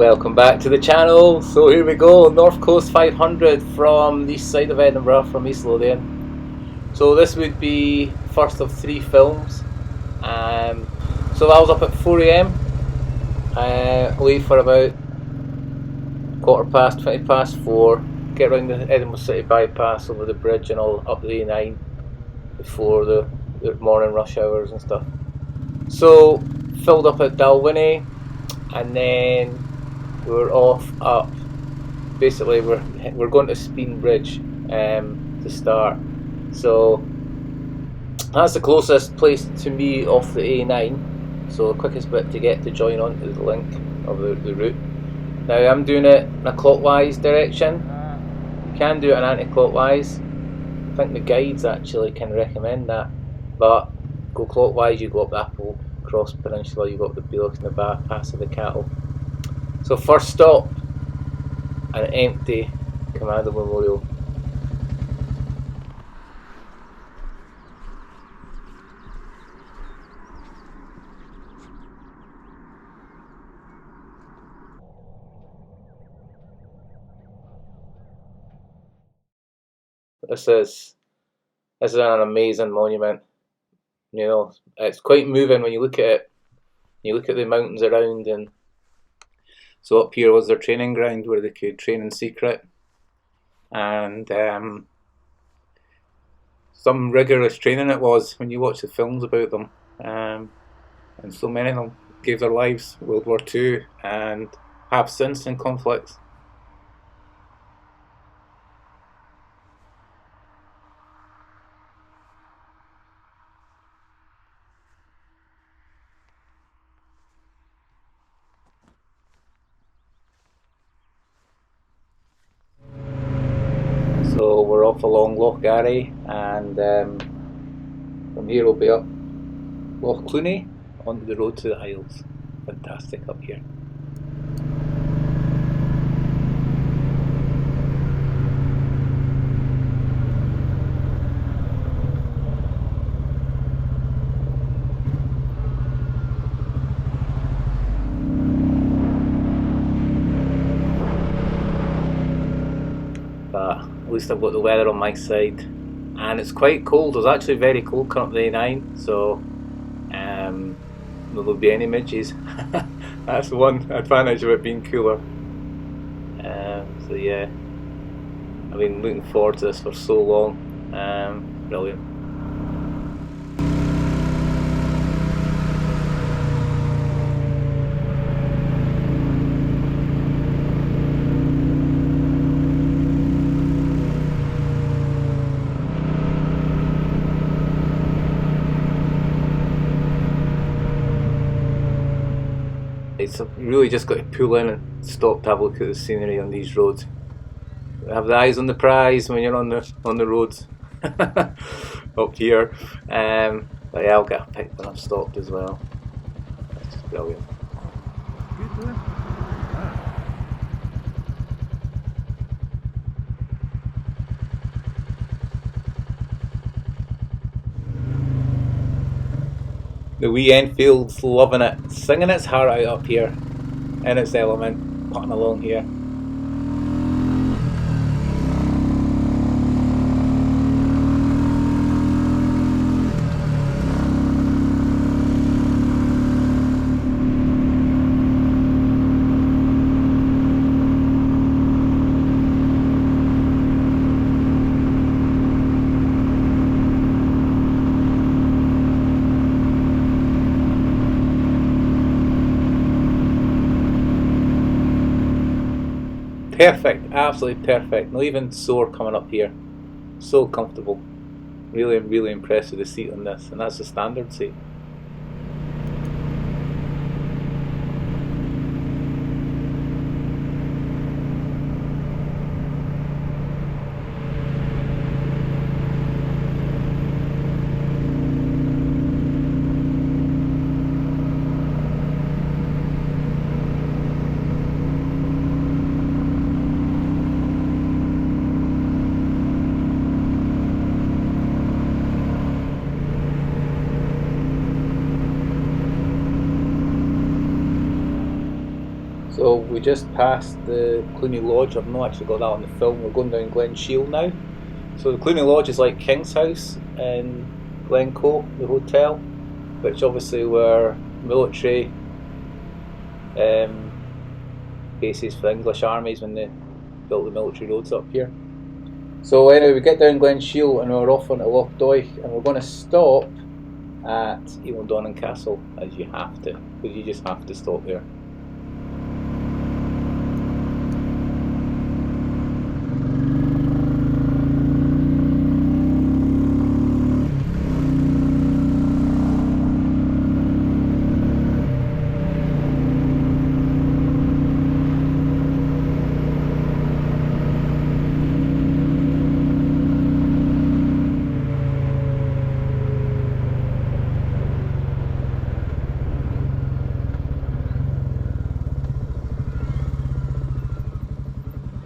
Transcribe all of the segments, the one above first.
Welcome back to the channel. So here we go, North Coast 500 from the east side of Edinburgh, from East Lothian. So this would be first of 3 films. So I was up at 4 AM, leave for about 20 past 4, get round the Edinburgh City bypass over the bridge and all up the A9 before the morning rush hours and stuff. So filled up at Dalwhinnie, and then we're off up. Basically, we're going to Spean Bridge to start. So that's the closest place to me off the A9. So the quickest bit to get to join onto the link of the route. Now I'm doing it in a clockwise direction. You can do it in anti-clockwise. I think the guides actually can recommend that. But go clockwise, you go up the Applecross peninsula, you go up the Bealach and the bypass of the cattle. So first stop, an empty Commando Memorial. This is an amazing monument. You know, it's quite moving when you look at it. You look at the mountains around, and so up here was their training ground where they could train in secret, and some rigorous training it was when you watch the films about them, and so many of them gave their lives World War II and have since in conflicts. So we're off along Loch Ewe, and from here we'll be up Loch Ewe onto the road to the Isles. Fantastic up here. But at least I've got the weather on my side, and it's quite cold. It was actually very cold coming up the A9, so there will be any midges. That's the one advantage of it being cooler. So yeah, I've been looking forward to this for so long. Brilliant. So really just got to pull in and stop to have a look at the scenery on these roads. Have the eyes on the prize when you're on the roads up here. But yeah, I'll get a pic when I've stopped as well. That's just brilliant. The wee Enfield's loving it, singing its heart out up here, in its element, putting along here. Perfect, absolutely perfect. Not even sore coming up here. So comfortable. Really, really impressed with the seat on this, and that's the standard seat. So we just passed the Cluny Lodge. I've not actually got that on the film. We're going down Glen Shiel now. So the Cluny Lodge is like King's House in Glencoe, the hotel, which obviously were military bases for the English armies when they built the military roads up here. So anyway, we get down Glen Shiel and we're off onto Loch Ewe, and we're going to stop at Donan Castle, as you have to, because you just have to stop there.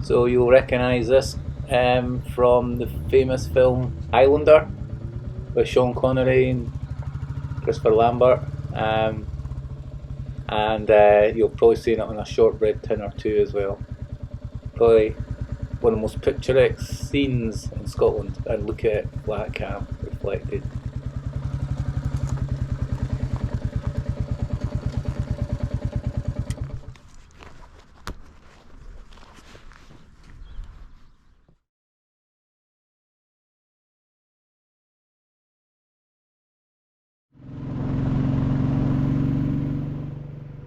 So you'll recognise this from the famous film Highlander with Sean Connery and Christopher Lambert, and you'll probably see it on a shortbread tin or two as well. Probably one of the most picturesque scenes in Scotland, and look at it, flat cam reflected.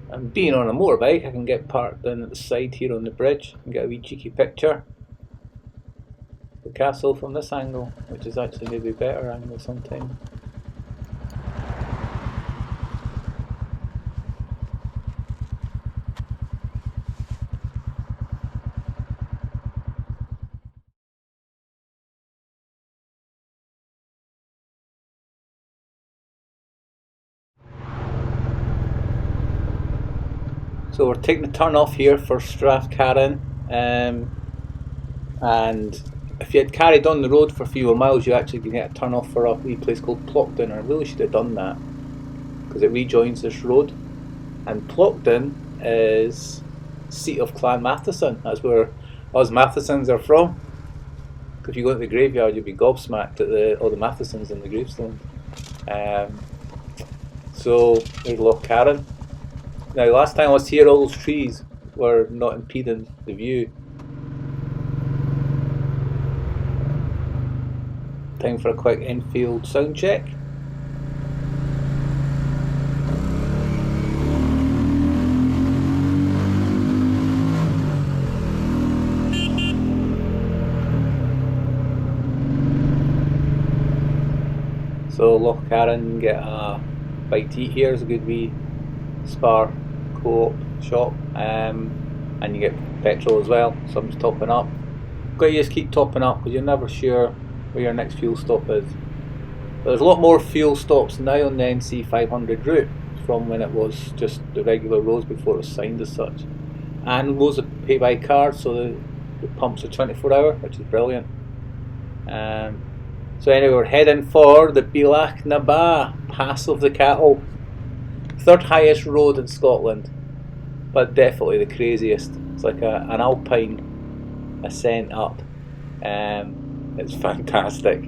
And being on a motorbike, I can get parked down at the side here on the bridge and get a wee cheeky picture of the castle from this angle, which is actually maybe a better angle sometimes. So we're taking the turn off here for Strathcarron, and if you had carried on the road for a few more miles, you actually can get a turn off for a wee place called Plockton. I really should have done that, because it rejoins this road. And Plockton is seat of Clan Matheson. That's where us Mathesons are from. If you go to the graveyard, you'll be gobsmacked at all the Mathesons in the gravestones. So there's Loch Carron. Now, last time I was here, all those trees were not impeding the view. Time for a quick Enfield sound check. So Loch Carron, get a bite to eat here. It's a good wee spar co-op shop, and you get petrol as well. Something's topping up. Got to just keep topping up, because you're never sure where your next fuel stop is. But there's a lot more fuel stops now on the NC500 route from when it was just the regular roads before it was signed as such, and loads of pay by card, so the pumps are 24 hour, which is brilliant. So anyway, we're heading for the Bealach na Ba, Pass of the Cattle. Third highest road in Scotland, but definitely the craziest. It's like an alpine ascent up. It's fantastic.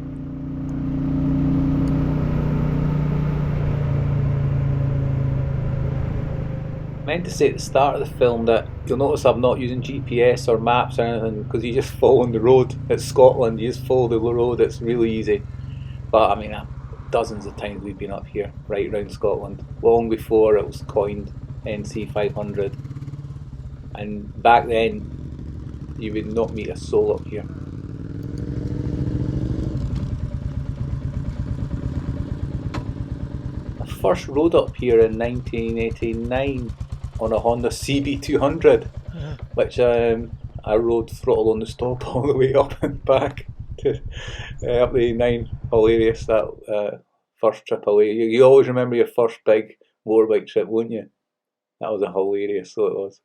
I meant to say at the start of the film that you'll notice I'm not using GPS or maps or anything, because you just follow on the road. It's Scotland, you just follow the road, it's really easy. But I mean, dozens of times we've been up here, right around Scotland, long before it was coined NC500. And back then, you would not meet a soul up here. I first rode up here in 1989 on a Honda CB200, which I rode throttle on the stop all the way up and back to up the 89. Hilarious, that first trip away. You always remember your first big motorbike trip, won't you? That was a hilarious, so it was.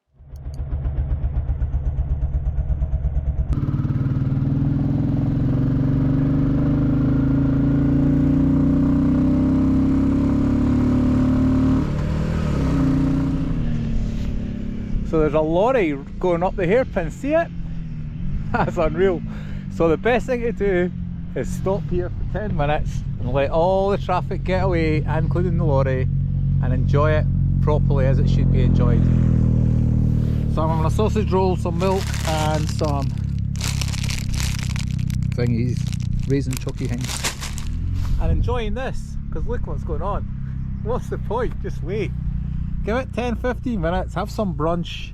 So there's a lorry going up the hairpin, see it? That's unreal. So the best thing to do is stop here for 10 minutes and let all the traffic get away, including the lorry, and enjoy it properly as it should be enjoyed. So I'm having a sausage roll, some milk and some thingies, raisin chucky things, and enjoying this, because look what's going on. What's the point? Just wait. Give it 10-15 minutes, have some brunch.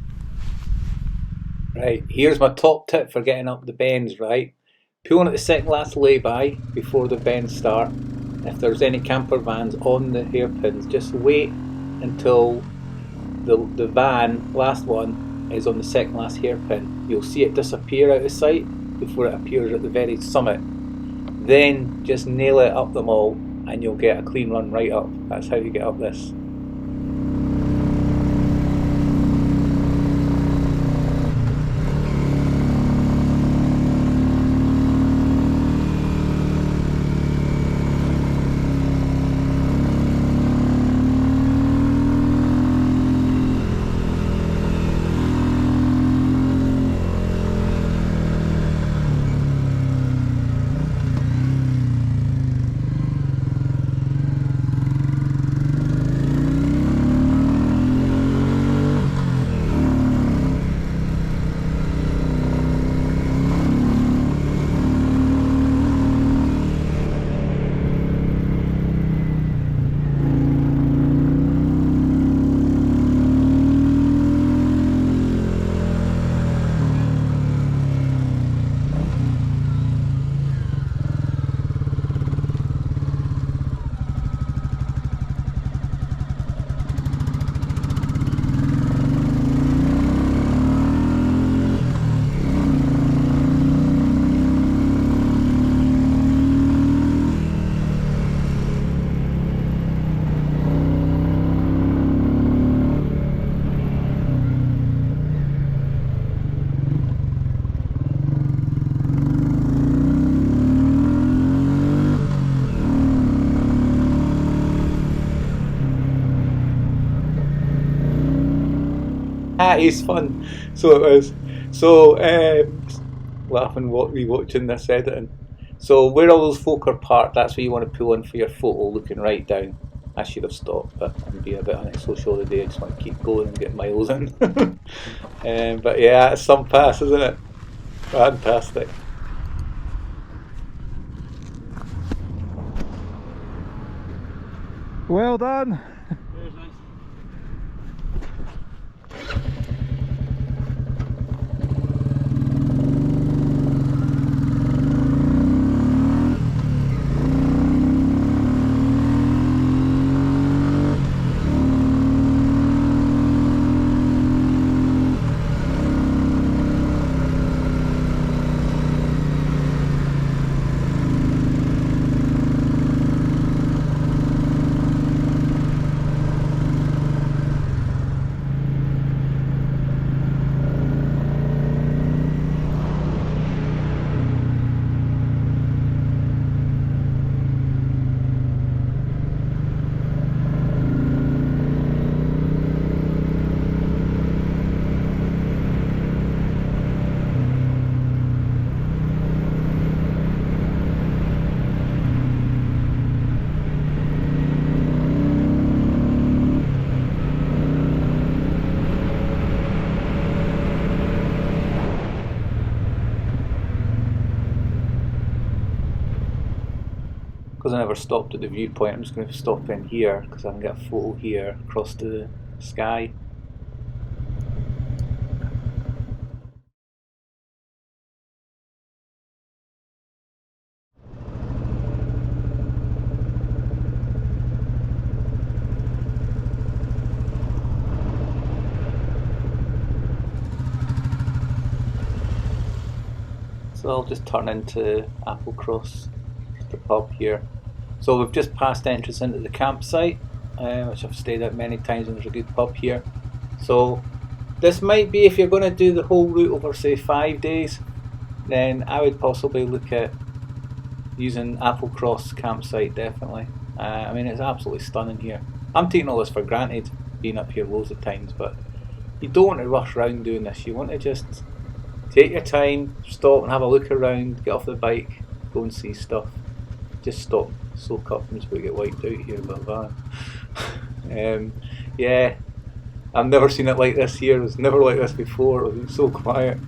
Right, here's my top tip for getting up the bends, right? Pulling at the second last lay-by before the bends start. If there's any camper vans on the hairpins, just wait until the van, last one, is on the second last hairpin. You'll see it disappear out of sight before it appears at the very summit. Then just nail it up them all and you'll get a clean run right up. That's how you get up this. That is fun. So it was. So laughing rewatching this editing. So where all those folk are parked, that's where you want to pull in for your photo, looking right down. I should have stopped, but I'm being a bit antisocial today. I just want to keep going and get miles in. But yeah, it's some pass, isn't it? Fantastic. Well done. Because I never stopped at the viewpoint, I'm just going to stop in here because I can get a photo here across the sky. So I'll just turn into Applecross, the pub here. So we've just passed entrance into the campsite, which I've stayed at many times, and there's a good pub here. So this might be, if you're going to do the whole route over say 5 days, then I would possibly look at using Applecross campsite, definitely. I mean, it's absolutely stunning here. I'm taking all this for granted, being up here loads of times, but you don't want to rush around doing this. You want to just take your time, stop and have a look around, get off the bike, go and see stuff. Just stop, soak up, and just get wiped out here by a van. Yeah, I've never seen it like this here. It was never like this before. It was so quiet.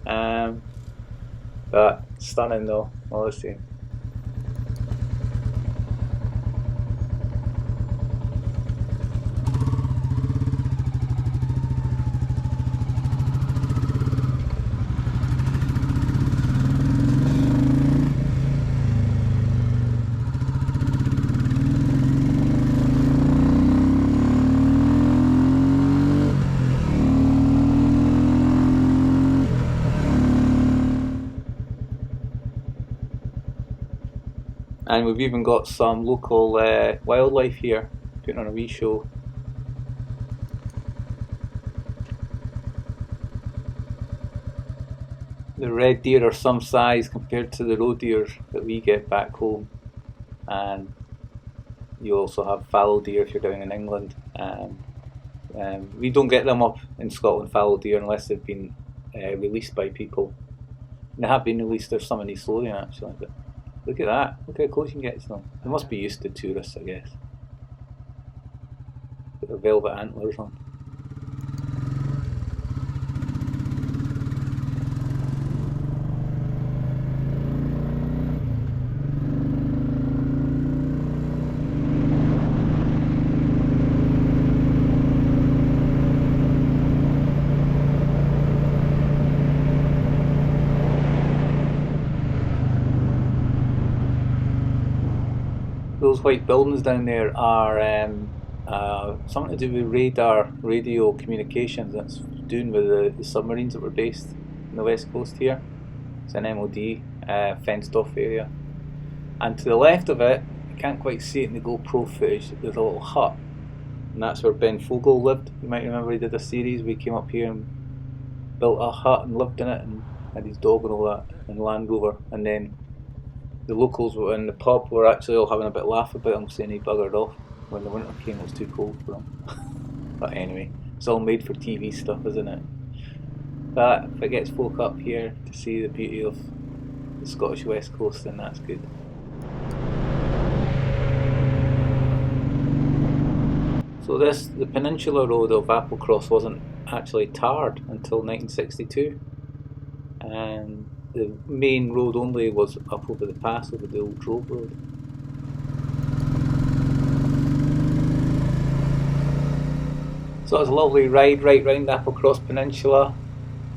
But stunning though, honestly. And we've even got some local wildlife here, putting on a wee show. The red deer are some size compared to the roe deer that we get back home. And you also have fallow deer if you're down in England. We don't get them up in Scotland, fallow deer, unless they've been released by people. And they have been released. There's some in East Lothian actually. But look at that, look how close you can get to them. They must be used to tourists, I guess. Got their velvet antlers on. Those white buildings down there are something to do with radio communications. That's doing with the submarines that were based on the west coast here. It's an MOD fenced off area. And to the left of it, you can't quite see it in the GoPro footage, there's a little hut. And that's where Ben Fogel lived. You might remember he did a series. We came up here and built a hut and lived in it and had his dog and all that, and Land Rover. And then the locals in the pub were actually all having a bit of laugh about him, saying he buggered off when the winter came. It was too cold for him. But anyway, it's all made for TV stuff, isn't it? But if it gets folk up here to see the beauty of the Scottish West Coast, then that's good. So the Peninsula Road of Applecross wasn't actually tarred until 1962. And the main road only was up over the pass, over the old Drove Road. So it was a lovely ride right round Applecross Peninsula.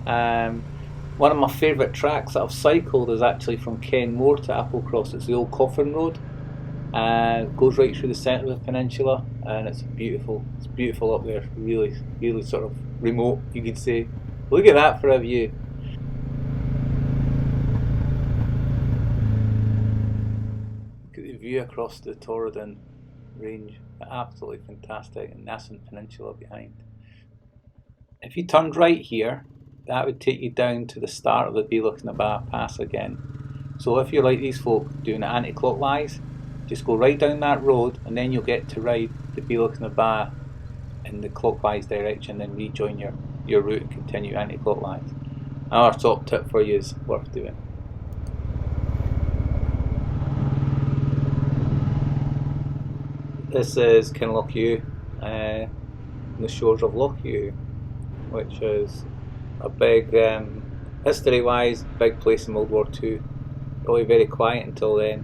One of my favourite tracks that I've cycled is actually from Kenmore to Applecross. It's the old Coffin Road. It goes right through the centre of the peninsula, and it's beautiful. It's beautiful up there. Really, really sort of remote, you could say. Look at that for a view. View across the Torridon range, absolutely fantastic, and Nasson Peninsula behind. If you turned right here, that would take you down to the start of the Bealach Pass again. So if you're like these folk doing it anti-clockwise, just go right down that road and then you'll get to ride the Bealach in the clockwise direction, then rejoin your route and continue anti-clockwise. Our top tip for you is worth doing. This is Loch Ewe, on the shores of Loch Ewe, which is a big, history-wise, big place in World War II. Probably very quiet until then.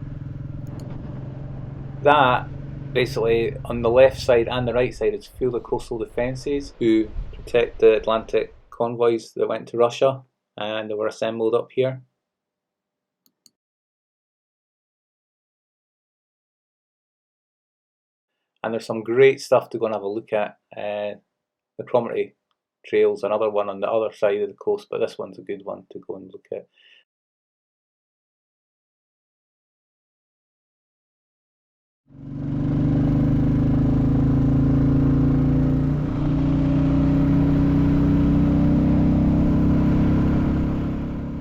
That, basically, on the left side and the right side, is full of coastal defences who protect the Atlantic convoys that went to Russia, and they were assembled up here. And there's some great stuff to go and have a look at. The Cromarty Trail's another one on the other side of the coast, but this one's a good one to go and look at.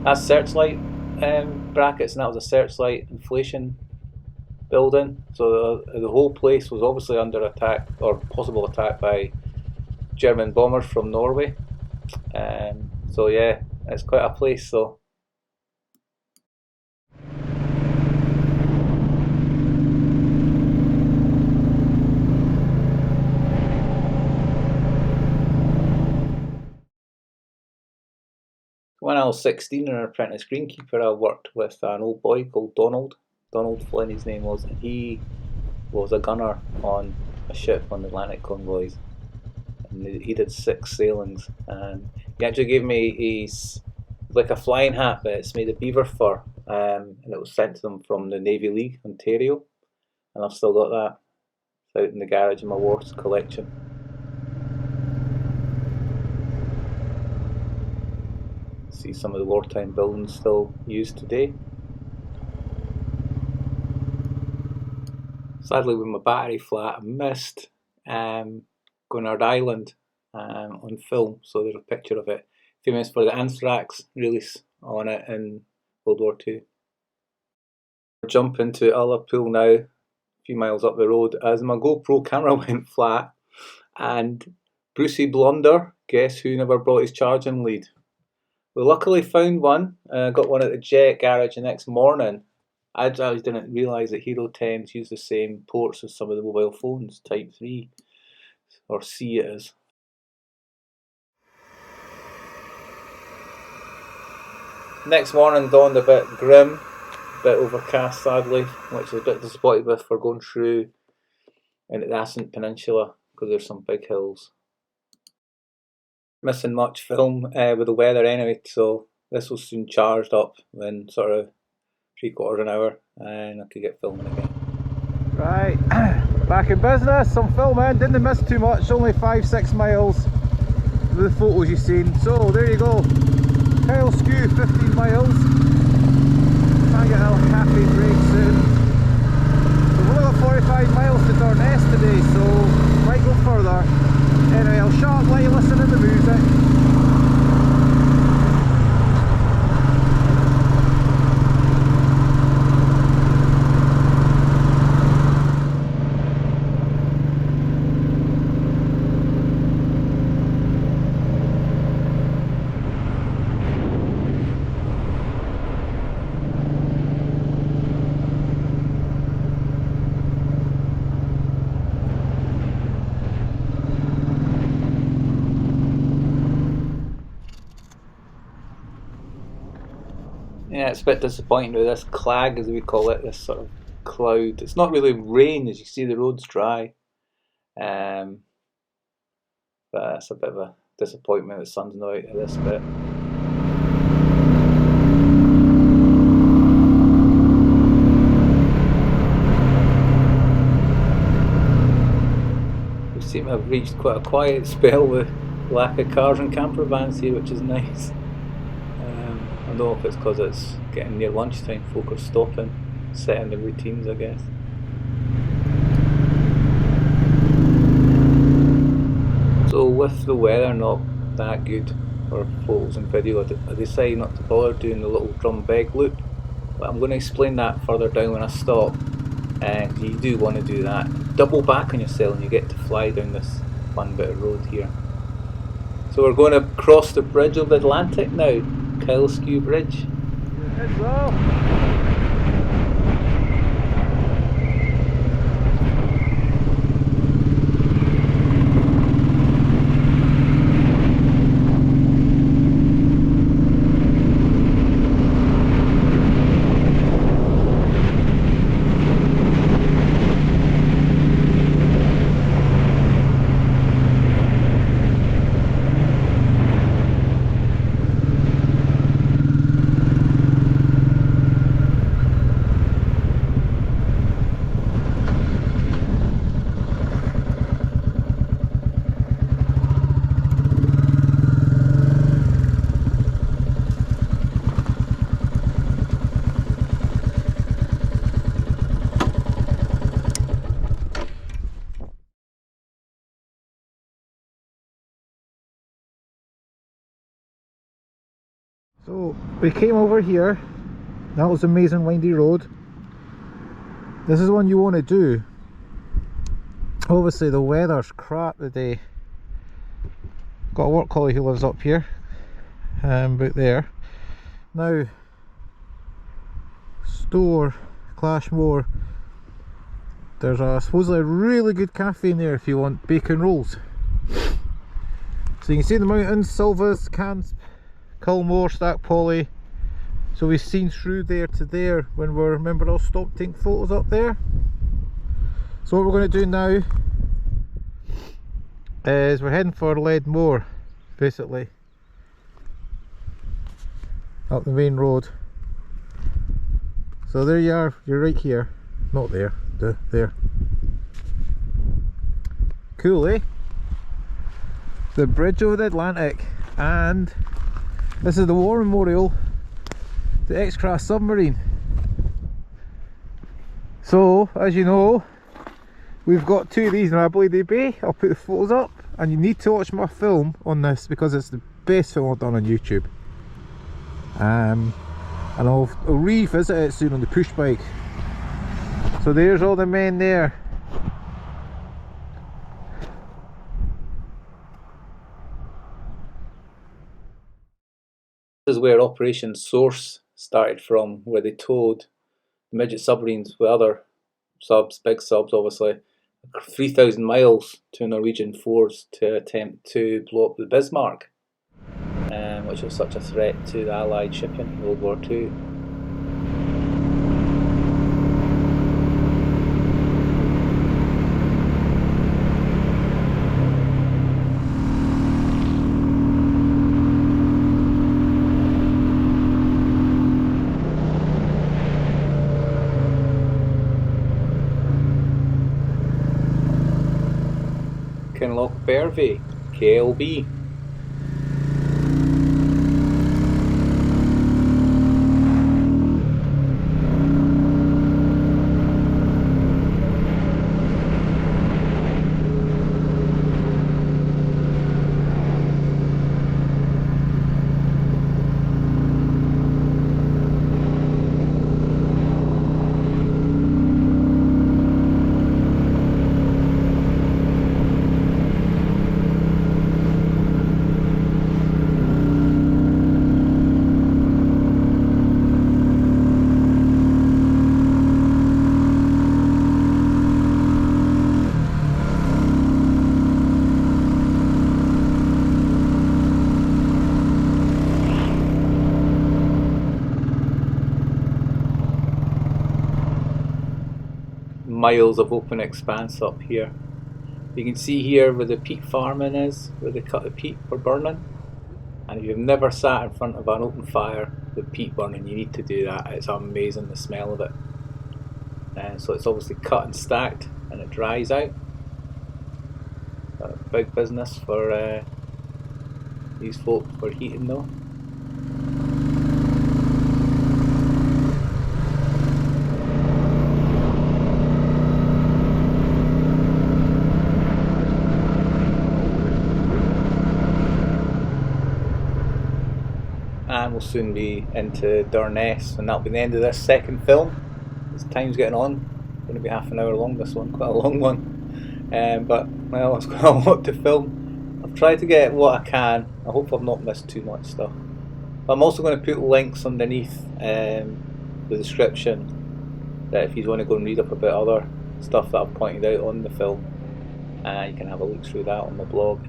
That's searchlight brackets, and that was a searchlight inflation building. So the whole place was obviously under attack, or possible attack, by German bombers from Norway. So yeah, it's quite a place. So. When I was 16 and an apprentice greenkeeper, I worked with an old boy called Donald Flynn his name was, and he was a gunner on a ship on the Atlantic convoys, and he did 6 sailings, and he actually gave me like a flying hat, but it's made of beaver fur, and it was sent to them from the Navy League, Ontario, and I've still got that. It's out in the garage in my Wars collection. See some of the wartime buildings still used today. Sadly, with my battery flat, I missed Guinard Island on film, so there's a picture of it. Famous for the Anthrax release on it in World War II. We're jumping to Eilean now, a few miles up the road, as my GoPro camera went flat, and Brucey Blunder, guess who never brought his charging lead? We luckily found one, got one at the Jet garage the next morning. I didn't realise that Hero 10s use the same ports as some of the mobile phones, Type 3, or C it is. Next morning dawned a bit grim, a bit overcast sadly, which I was a bit disappointed with for going through into the Ascent Peninsula, because there's some big hills. Missing much film with the weather anyway, so this was soon charged up in sort of 3/4 an hour and I could get filming again. Right, back in business, some filming, didn't miss too much, only 5-6 miles with the photos you've seen. So there you go, Gairloch 15 miles, try and get a happy break soon. We've only got 45 miles to Durness today, so might go further. Anyway, I'll shut up, let you listen to the music. Yeah, it's a bit disappointing with this clag, as we call it, this sort of cloud. It's not really rain, as you see the road's dry, but it's a bit of a disappointment the sun's not out of this bit. We seem to have reached quite a quiet spell with lack of cars and camper vans here, which is nice. I don't know if it's because it's getting near lunchtime, folk are stopping, setting the routines I guess. So with the weather not that good for photos and video, I decided not to bother doing the little drum beg loop, but I'm going to explain that further down when I stop, and you do want to do that. Double back on yourself and you get to fly down this fun bit of road here. So we're going to cross the bridge of the Atlantic now. Loch Ewe Bridge. Heads well. So we came over here, that was an amazing windy road. This is one you want to do. Obviously the weather's crap today, got a work collie who lives up here, about there. Now, store Clashmore, there's a supposedly a really good cafe in there if you want bacon rolls. So you can see the mountains, Silvas, Cans, Culmore, Stack Polly. So we've seen through there to there when we're, remember, all stopped taking photos up there. So what we're going to do now is we're heading for Leadmore, basically, up the main road. So there you are, you're right here, not there, there. Cool, eh? The bridge over the Atlantic, and this is the war memorial, the X-Craft submarine. So, as you know, we've got two of these in Applecross Bay. I'll put the photos up, and you need to watch my film on this because it's the best film I've done on YouTube. And I'll revisit it soon on the push bike. So there's all the men there. This is where Operation Source started from, where they towed the midget submarines with other subs, big subs obviously, 3,000 miles to Norwegian fours to attempt to blow up the Bismarck, which was such a threat to the Allied shipping in World War II. Loch Ewe KLB. Miles of open expanse up here. You can see here where the peat farming is, where they cut the peat for burning. And if you've never sat in front of an open fire with peat burning, you need to do that. It's amazing, the smell of it. So it's obviously cut and stacked and it dries out. Big business for these folk for heating though. And we'll soon be into Durness, and that'll be the end of this second film. As time's getting on, it's going to be half an hour long, this one, quite a long one. But, well, it's quite a lot to film. I've tried to get what I can. I hope I've not missed too much stuff. But I'm also going to put links underneath the description, that if you want to go and read up about other stuff that I've pointed out on the film, you can have a look through that on the blog.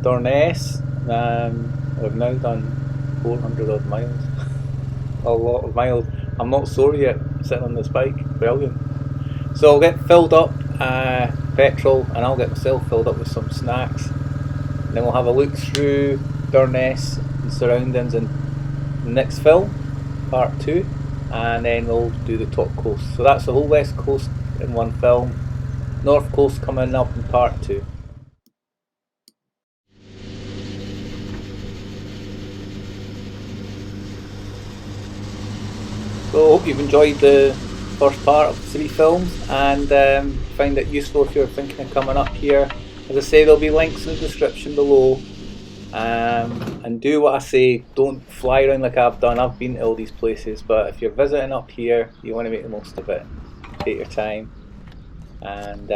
Durness, we've now done 400 odd miles. A lot of miles. I'm not sore yet sitting on this bike, brilliant. So I'll get filled up petrol, and I'll get myself filled up with some snacks, and then we'll have a look through Durness and surroundings in the next film, part 2, and then we'll do the top coast. So that's the whole west coast in one film, north coast coming up in part 2. So hope you've enjoyed the first part of 3 films and find it useful if you're thinking of coming up here. As I say, there'll be links in the description below. And do what I say, don't fly around like I've done. I've been to all these places, but if you're visiting up here, you want to make the most of it. Take your time and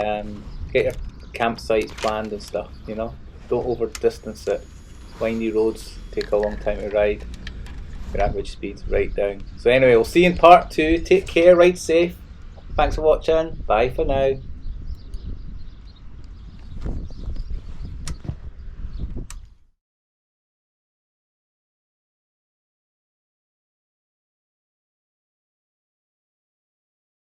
get your campsites planned and stuff, you know. Don't over distance it. Windy roads take a long time to ride. Your average speed's right down. So anyway, we'll see you in part 2. Take care, ride safe. Thanks for watching. Bye for now.